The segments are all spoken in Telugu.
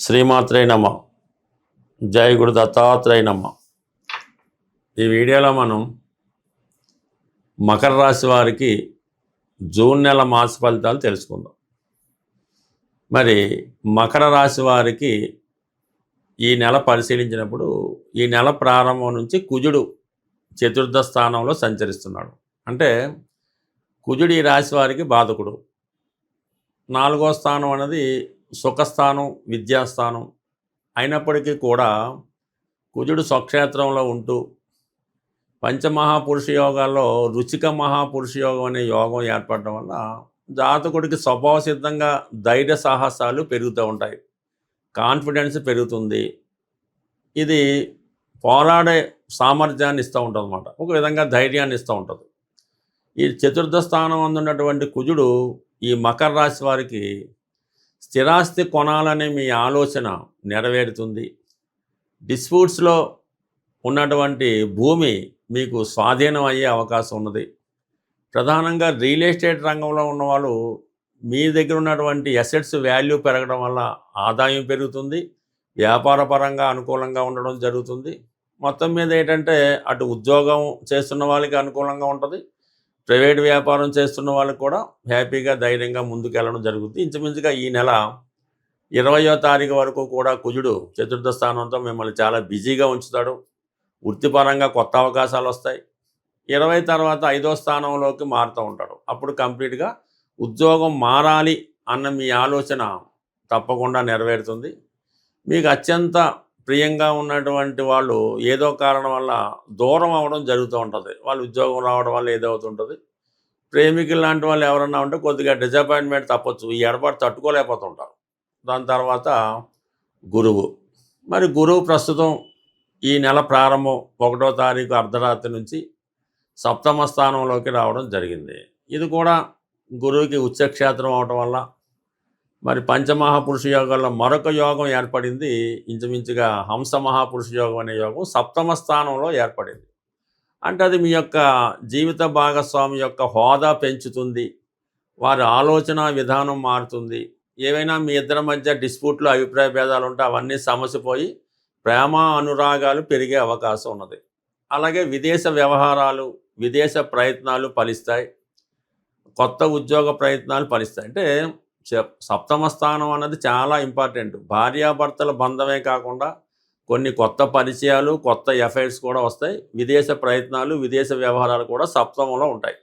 శ్రీమాత్రే నమ. జై గురు దత్తాత్రేయ నమ. ఈ వీడియోలో మనం మకర రాశి వారికి జూన్ నెల మాస ఫలితాలు తెలుసుకుందాం. మరి మకర రాశి వారికి ఈ నెల పరిశీలించినప్పుడు ఈ నెల ప్రారంభం నుంచి కుజుడు చతుర్థ స్థానంలో సంచరిస్తున్నాడు. అంటే కుజుడు ఈ రాశి వారికి బాధకుడు. 4వ స్థానం అనేది సుఖస్థానం, విద్యాస్థానం అయినప్పటికీ కూడా కుజుడు స్వక్షేత్రంలో ఉంటూ పంచమహాపురుష యోగాల్లో రుచిక మహాపురుష యోగం అనే యోగం ఏర్పడడం వల్ల జాతకుడికి స్వభావ సిద్ధంగా ధైర్య సాహసాలు పెరుగుతూ ఉంటాయి, కాన్ఫిడెన్స్ పెరుగుతుంది. ఇది పోరాడే సామర్థ్యాన్ని ఇస్తూ ఉంటుంది అన్నమాట. ఒక విధంగా ధైర్యాన్ని ఇస్తూ ఉంటుంది. ఈ చతుర్థ స్థానం అందున్నటువంటి కుజుడు ఈ మకర రాశి వారికి స్థిరాస్తి కొనాలనే మీ ఆలోచన నెరవేరుతుంది. డిస్ప్యూట్స్లో ఉన్నటువంటి భూమి మీకు స్వాధీనం అయ్యే అవకాశం ఉన్నది. ప్రధానంగా రియల్ ఎస్టేట్ రంగంలో ఉన్నవాళ్ళు మీ దగ్గర ఉన్నటువంటి అసెట్స్ వాల్యూ పెరగడం వల్ల ఆదాయం పెరుగుతుంది, వ్యాపార పరంగా అనుకూలంగా ఉండడం జరుగుతుంది. మొత్తం మీద ఏంటంటే అటు ఉద్యోగం చేస్తున్న వాళ్ళకి అనుకూలంగా ఉంటుంది, ప్రైవేట్ వ్యాపారం చేస్తున్న వాళ్ళకి కూడా హ్యాపీగా ధైర్యంగా ముందుకెళ్ళడం జరుగుతుంది. ఇంచుమించుగా ఈ నెల 20వ తారీఖు వరకు కూడా కుజుడు చతుర్థ స్థానంతో మిమ్మల్ని చాలా బిజీగా ఉంచుతాడు. వృత్తిపరంగా కొత్త అవకాశాలు వస్తాయి. 20 తర్వాత 5వ స్థానంలోకి మారుతూ ఉంటాడు. అప్పుడు కంప్లీట్గా ఉద్యోగం మారాలి అన్న మీ ఆలోచన తప్పకుండా నెరవేరుతుంది. మీకు అత్యంత ప్రియంగా ఉన్నటువంటి వాళ్ళు ఏదో కారణం వల్ల దూరం అవ్వడం జరుగుతూ ఉంటుంది. వాళ్ళు ఉద్యోగం రావడం వల్ల ఏదో అవుతుంటుంది. ప్రేమికులు లాంటి వాళ్ళు ఎవరన్నా ఉంటే కొద్దిగా డిసప్పాయింట్మెంట్ తప్పచ్చు. ఈ ఎడబాటు తట్టుకోలేకపోతుంటారు. దాని తర్వాత గురువు. మరి గురువు ప్రస్తుతం ఈ నెల ప్రారంభం 1వ తారీఖు అర్ధరాత్రి నుంచి 7వ స్థానంలోకి రావడం జరిగింది. ఇది కూడా గురువుకి ఉచ్చక్షేత్రం అవడం వల్ల మరి పంచమహాపురుష యోగాల్లో మరొక యోగం ఏర్పడింది. ఇంచుమించుగా హంస మహాపురుష యోగం అనే యోగం 7వ స్థానంలో ఏర్పడింది. అంటే అది మీ యొక్క జీవిత భాగస్వామి యొక్క హోదా పెంచుతుంది, వారి ఆలోచన విధానం మారుతుంది. ఏవైనా మీ ఇద్దరి మధ్య డిస్ప్యూట్లు, అభిప్రాయ భేదాలు ఉంటే అవన్నీ సమసిపోయి ప్రేమ అనురాగాలు పెరిగే అవకాశం ఉన్నది. అలాగే విదేశ వ్యవహారాలు, విదేశ ప్రయత్నాలు ఫలిస్తాయి. కొత్త ఉద్యోగ ప్రయత్నాలు ఫలిస్తాయి. అంటే 7వ స్థానం అన్నది చాలా ఇంపార్టెంట్. భార్యాభర్తల బంధమే కాకుండా కొన్ని కొత్త పరిచయాలు, కొత్త ఎఫైర్స్ కూడా వస్తాయి. విదేశ ప్రయత్నాలు, విదేశ వ్యవహారాలు కూడా 7వ ఉంటాయి.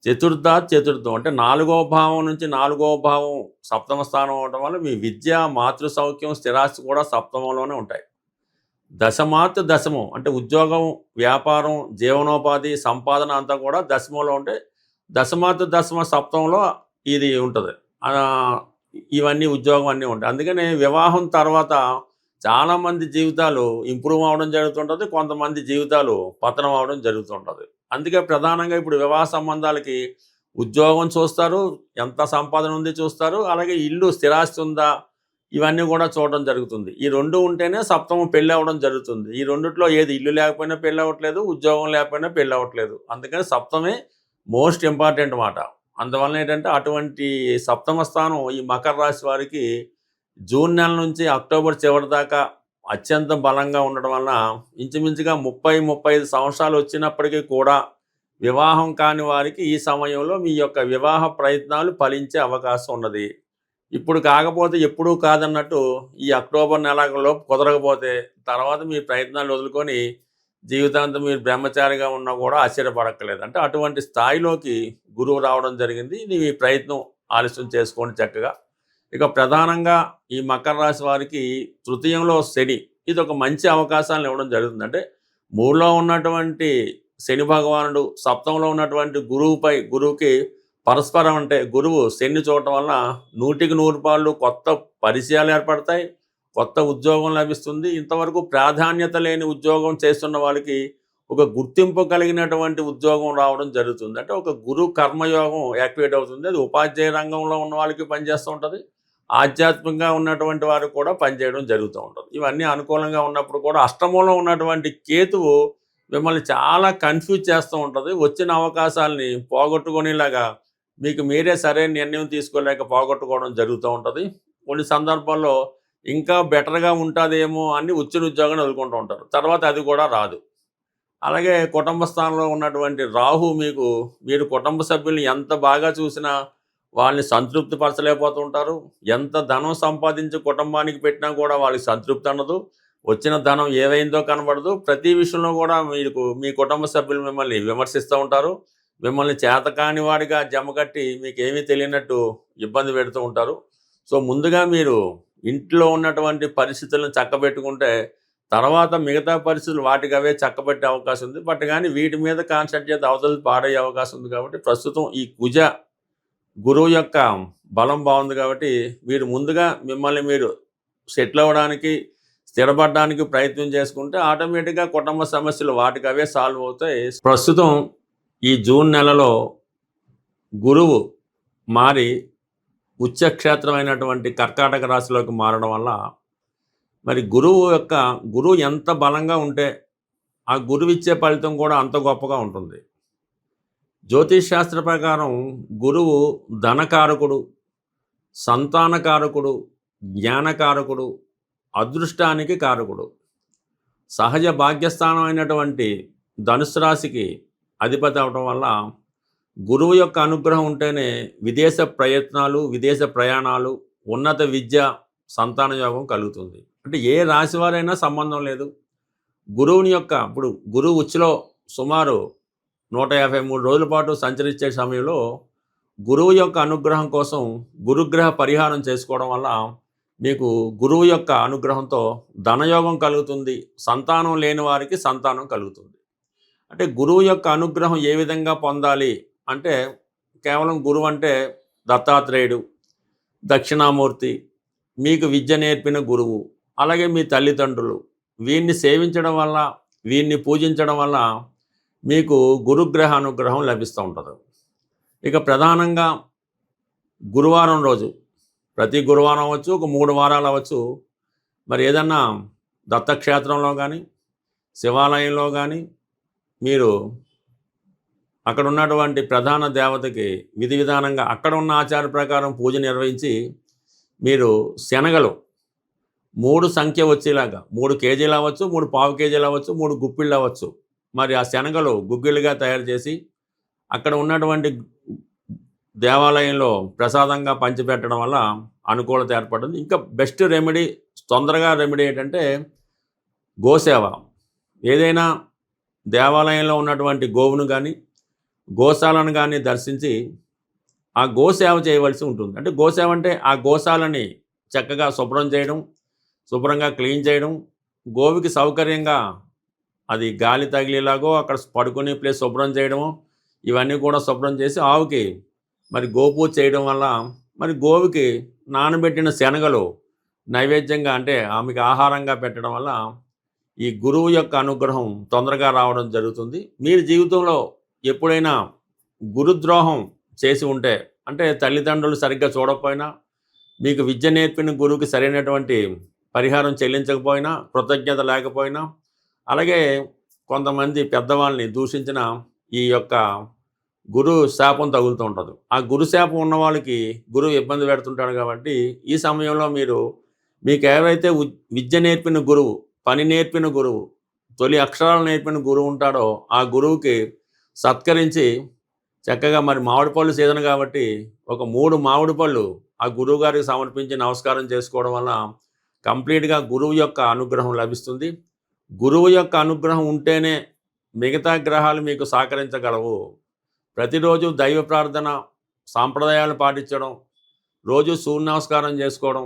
చతుర్థం అంటే 4వ భావం నుంచి 4వ భావం 7వ స్థానం అవడం వల్ల మీ విద్య, మాతృ సౌఖ్యం, స్థిరాస్తి కూడా 7వలోనే ఉంటాయి. దశమాత్ దశమం అంటే ఉద్యోగం, వ్యాపారం, జీవనోపాధి, సంపాదన అంతా కూడా దశమంలో ఉంటే దశమాత్ దశమ 7వలో ఇది ఉంటుంది. ఇవన్నీ ఉద్యోగం అన్నీ ఉంటాయి. అందుకని వివాహం తర్వాత చాలామంది జీవితాలు ఇంప్రూవ్ అవ్వడం జరుగుతుంటుంది, కొంతమంది జీవితాలు పతనం అవ్వడం జరుగుతుంటుంది. అందుకే ప్రధానంగా ఇప్పుడు వివాహ సంబంధాలకి ఉద్యోగం చూస్తారు, ఎంత సంపాదన ఉంది చూస్తారు, అలాగే ఇల్లు, స్థిరాస్తి ఉందా, ఇవన్నీ కూడా చూడడం జరుగుతుంది. ఈ 2 ఉంటేనే 7వ పెళ్ళి అవ్వడం జరుగుతుంది. ఈ రెండిట్లో ఏది ఇల్లు లేకపోయినా పెళ్ళి అవ్వట్లేదు, ఉద్యోగం లేకపోయినా పెళ్ళి అవ్వట్లేదు. అందుకని 7వే మోస్ట్ ఇంపార్టెంట్ మాట. అందువలన ఏంటంటే అటువంటి 7వ స్థానం ఈ మకర రాశి వారికి జూన్ నెల నుంచి అక్టోబర్ చివరి దాకా అత్యంత బలంగా ఉండడం వలన ఇంచుమించుగా 30-35 సంవత్సరాలు వచ్చినప్పటికీ కూడా వివాహం కాని వారికి ఈ సమయంలో మీ యొక్క వివాహ ప్రయత్నాలు ఫలించే అవకాశం ఉన్నది. ఇప్పుడు కాకపోతే ఎప్పుడూ కాదన్నట్టు ఈ అక్టోబర్ నెలలోపు కుదరకపోతే తర్వాత మీ ప్రయత్నాలు వదులుకొని జీవితాంతం మీరు బ్రహ్మచారిగా ఉన్నా కూడా ఆశ్చర్యపడక్కలేదు. అంటే అటువంటి స్థాయిలోకి గురువు రావడం జరిగింది. ఇది మీ ప్రయత్నం ఆలస్యం చేసుకోండి చక్కగా. ఇక ప్రధానంగా ఈ మకర రాశి వారికి తృతీయంలో శని, ఇది ఒక మంచి అవకాశాలను ఇవ్వడం జరుగుతుంది. అంటే 3లో ఉన్నటువంటి శని భగవానుడు 7వలో ఉన్నటువంటి గురువుకి పరస్పరం అంటే గురువు శని చూడటం వల్ల 100కి 100 కొత్త పరిచయాలు ఏర్పడతాయి, కొత్త ఉద్యోగం లభిస్తుంది. ఇంతవరకు ప్రాధాన్యత లేని ఉద్యోగం చేస్తున్న వాళ్ళకి ఒక గుర్తింపు కలిగినటువంటి ఉద్యోగం రావడం జరుగుతుంది. అంటే ఒక గురు కర్మయోగం యాక్టివేట్ అవుతుంది. అది ఉపాధ్యాయ రంగంలో ఉన్న వాళ్ళకి పనిచేస్తూ ఉంటుంది, ఆధ్యాత్మికంగా ఉన్నటువంటి వారు కూడా పనిచేయడం జరుగుతూ ఉంటుంది. ఇవన్నీ అనుకూలంగా ఉన్నప్పుడు కూడా అష్టమంలో ఉన్నటువంటి కేతువు మిమ్మల్ని చాలా కన్ఫ్యూజ్ చేస్తూ ఉంటుంది. వచ్చిన అవకాశాలని పోగొట్టుకునేలాగా మీకు మీరే సరైన నిర్ణయం తీసుకోలేక పోగొట్టుకోవడం జరుగుతూ ఉంటుంది. కొన్ని సందర్భాల్లో ఇంకా బెటర్‌గా ఉంటాదేమో అని వచ్చిన ఉద్యోగాన్ని వదులుకుంటూ ఉంటారు. తర్వాత అది కూడా రాదు. అలాగే కుటుంబ స్థానంలో ఉన్నటువంటి రాహు మీరు కుటుంబ సభ్యుల్ని ఎంత బాగా చూసినా వాళ్ళని సంతృప్తి పరచలేకపోతూ ఉంటారు. ఎంత ధనం సంపాదించి కుటుంబానికి పెట్టినా కూడా వాళ్ళకి సంతృప్తి ఉండదు. వచ్చిన ధనం ఏమైందో కనబడదు. ప్రతి విషయంలో కూడా మీ కుటుంబ సభ్యులు మిమ్మల్ని విమర్శిస్తూ ఉంటారు. మిమ్మల్ని చేతకాని వాడిగా జమకట్టి మీకేమీ తెలియనట్టు ఇబ్బంది పెడుతూ ఉంటారు. సో, ముందుగా మీరు ఇంట్లో ఉన్నటువంటి పరిస్థితులను చక్కబెట్టుకుంటే తర్వాత మిగతా పరిస్థితులు వాటికవే చక్కబెట్టే అవకాశం ఉంది. బట్ గానీ వీటి మీద కాన్సంట్రేట్ చేస్తే అవతలది పాడయ్యే అవకాశం ఉంది కాబట్టి ప్రస్తుతం ఈ గురువు యొక్క బలం బాగుంది కాబట్టి మీరు ముందుగా మిమ్మల్ని మీరు సెటిల్ అవ్వడానికి, స్థిరపడడానికి ప్రయత్నం చేసుకుంటే ఆటోమేటిక్‌గా కుటుంబ సమస్యలు వాటికవే సాల్వ్ అవుతాయి. ప్రస్తుతం ఈ జూన్ నెలలో గురువు మారి ఉచ్చక్షేత్రమైనటువంటి కర్కాటక రాశిలోకి మారడం వల్ల మరి గురువు ఎంత బలంగా ఉంటే ఆ గురువిచ్చే ఫలితం కూడా అంత గొప్పగా ఉంటుంది. జ్యోతిష్ శాస్త్ర ప్రకారం గురువు ధనకారకుడు, సంతానకారకుడు, జ్ఞానకారకుడు, అదృష్టానికి కారకుడు. సహజ భాగ్యస్థానం అయినటువంటి ధనుస్సు రాశికి అధిపతి అవడం వల్ల గురువు యొక్క అనుగ్రహం ఉంటేనే విదేశ ప్రయత్నాలు, విదేశ ప్రయాణాలు, ఉన్నత విద్య, సంతాన యోగం కలుగుతుంది. అంటే ఏ రాశి వారైనా సంబంధం లేదు. ఇప్పుడు గురువు ఉచ్చులో సుమారు 153 రోజుల పాటు సంచరించే సమయంలో గురువు యొక్క అనుగ్రహం కోసం గురుగ్రహ పరిహారం చేసుకోవడం వల్ల మీకు గురువు యొక్క అనుగ్రహంతో ధనయోగం కలుగుతుంది. సంతానం లేని వారికి సంతానం కలుగుతుంది. అంటే గురువు యొక్క అనుగ్రహం ఏ విధంగా పొందాలి అంటే కేవలం గురువు అంటే దత్తాత్రేయుడు, దక్షిణామూర్తి, మీకు విద్య నేర్పిన గురువు, అలాగే మీ తల్లిదండ్రులు వీరిని సేవించడం వల్ల, వీరిని పూజించడం వల్ల మీకు గురుగ్రహ అనుగ్రహం లభిస్తూ ఉంటుంది. ఇక ప్రధానంగా గురువారం రోజు, ప్రతి గురువారం అవ్వచ్చు, ఒక 3 వారాలు అవ్వచ్చు, మరి ఏదన్నా దత్తక్షేత్రంలో కానీ, శివాలయంలో కానీ మీరు అక్కడ ఉన్నటువంటి ప్రధాన దేవతకి విధి విధానంగా అక్కడ ఉన్న ఆచార ప్రకారం పూజ నిర్వహించి మీరు శనగలు 3 సంఖ్య వచ్చేలాగా 3 కేజీలు అవ్వచ్చు, 3 పావు కేజీలు అవ్వచ్చు, 3 గుప్పిళ్ళు అవ్వచ్చు, మరి ఆ శనగలు గుగ్గిళ్ళుగా తయారు చేసి అక్కడ ఉన్నటువంటి దేవాలయంలో ప్రసాదంగా పంచిపెట్టడం వల్ల అనుకూలత ఏర్పడుతుంది. ఇంకా బెస్ట్ రెమెడీ, తొందరగా రెమెడీ ఏంటంటే గోసేవ. ఏదైనా దేవాలయంలో ఉన్నటువంటి గోవును కానీ, గోశాలను కానీ దర్శించి ఆ గోసేవ చేయవలసి ఉంటుంది. అంటే గోసేవ అంటే ఆ గోశాలని చక్కగా శుభ్రంగా క్లీన్ చేయడం, గోవుకి సౌకర్యంగా అది గాలి తగిలేలాగో అక్కడ పడుకునే ప్లేస్ శుభ్రం చేయడము, ఇవన్నీ కూడా శుభ్రం చేసి ఆవుకి మరి గోపూజ చేయడం వల్ల మరి గోవుకి నానబెట్టిన శనగలు నైవేద్యంగా అంటే ఆమెకి ఆహారంగా పెట్టడం వల్ల ఈ గురువు యొక్క అనుగ్రహం తొందరగా రావడం జరుగుతుంది. మీరు జీవితంలో ఎప్పుడైనా గురుద్రోహం చేసి ఉంటే, అంటే తల్లిదండ్రులు సరిగ్గా చూడకపోయినా, మీకు విద్య నేర్పిన గురువుకి సరైనటువంటి పరిహారం చెల్లించకపోయినా, కృతజ్ఞత లేకపోయినా, అలాగే కొంతమంది పెద్దవాళ్ళని దూషించిన ఈ యొక్క గురు శాపం తగులుతూ ఉంటుంది. ఆ గురు శాపం ఉన్న వాళ్ళకి గురువు ఇబ్బంది పెడుతుంటాడు కాబట్టి ఈ సమయంలో మీకు ఎవరైతే విద్య నేర్పిన గురువు, పని నేర్పిన గురువు, తొలి అక్షరాలు నేర్పిన గురువు ఉంటాడో ఆ గురువుకి సత్కరించి చక్కగా మరి మామిడి పళ్ళు సీజన్ కాబట్టి ఒక 3 మామిడి పళ్ళు ఆ గురువు గారికి సమర్పించి నమస్కారం చేసుకోవడం వల్ల కంప్లీట్గా గురువు యొక్క అనుగ్రహం లభిస్తుంది. గురువు యొక్క అనుగ్రహం ఉంటేనే మిగతా గ్రహాలు మీకు సహకరించగలవు. ప్రతిరోజు దైవ ప్రార్థన, సాంప్రదాయాలు పాటించడం, రోజు సూర్య నమస్కారం చేసుకోవడం,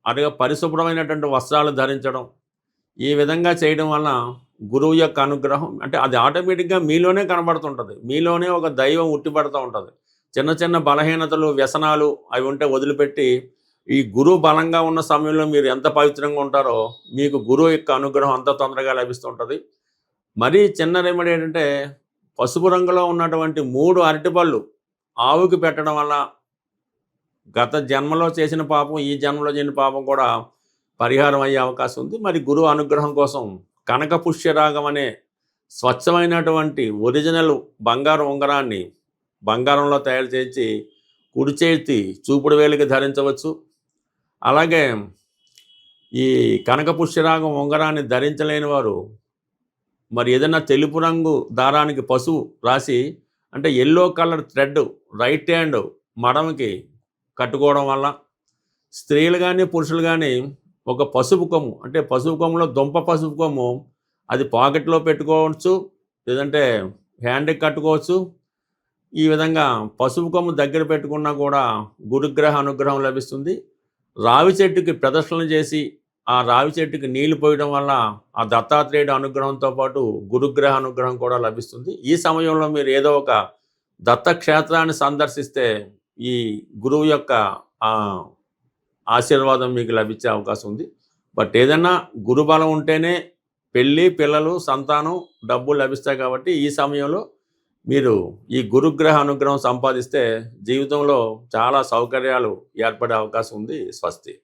అలాగే పరిశుభ్రమైనటువంటి వస్త్రాలు ధరించడం, ఈ విధంగా చేయడం వల్ల గురువు యొక్క అనుగ్రహం అంటే అది ఆటోమేటిక్గా మీలోనే కనబడుతుంటుంది. మీలోనే ఒక దైవం ఉట్టిపడుతూ ఉంటుంది. చిన్న చిన్న బలహీనతలు, వ్యసనాలు అవి ఉంటే వదిలిపెట్టి ఈ గురువు బలంగా ఉన్న సమయంలో మీరు ఎంత పవిత్రంగా ఉంటారో మీకు గురువు యొక్క అనుగ్రహం అంత తొందరగా లభిస్తుంటుంది. మరీ చిన్న రెమెడీ ఏంటంటే పసుపు రంగులో ఉన్నటువంటి 3 అరటిపళ్ళు ఆవుకి పెట్టడం వల్ల గత జన్మలో చేసిన పాపం, ఈ జన్మలో చేసిన పాపం కూడా పరిహారం అయ్యే అవకాశం ఉంది. మరి గురువు అనుగ్రహం కోసం కనక పుష్యరాగం అనే స్వచ్ఛమైనటువంటి ఒరిజినల్ బంగారు ఉంగరాన్ని బంగారంలో తయారు చేసి కుడి చేతి చూపుడు వేలికి ధరించవచ్చు. అలాగే ఈ కనక పుష్యరాగం ఉంగరాన్ని ధరించలేని వారు మరి ఏదైనా తెలుపు రంగు దారానికి పసుపు రాసి, అంటే yellow colour thread right hand మడమకి కట్టుకోవడం వల్ల, స్త్రీలు కానీ పురుషులు కానీ ఒక పసుపు కొమ్ము, అంటే పసుపు కొమ్ములో దుంప పసుపు కొమ్ము, అది పాకెట్లో పెట్టుకోవచ్చు, లేదంటే హ్యాండ్కి కట్టుకోవచ్చు. ఈ విధంగా పసుపు కొమ్ము దగ్గర పెట్టుకున్నా కూడా గురుగ్రహ అనుగ్రహం లభిస్తుంది. రావి చెట్టుకి ప్రదక్షిణలు చేసి ఆ రావి చెట్టుకి నీళ్లు పోయడం వల్ల ఆ దత్తాత్రేయుడి అనుగ్రహంతో పాటు గురుగ్రహ అనుగ్రహం కూడా లభిస్తుంది. ఈ సమయంలో మీరు ఏదో ఒక దత్తక్షేత్రాన్ని సందర్శిస్తే ఈ గురువు యొక్క ఆ ఆశీర్వాదం మీకు లభించే అవకాశం ఉంది. బట్ ఏదైనా గురుబలం ఉంటేనే పెళ్ళి, పిల్లలు, సంతానం, డబ్బు లభిస్తాయి. కాబట్టి ఈ సమయంలో మీరు ఈ గురుగ్రహ అనుగ్రహం సంపాదిస్తే జీవితంలో చాలా సౌకర్యాలు ఏర్పడే అవకాశం ఉంది. స్వస్తి.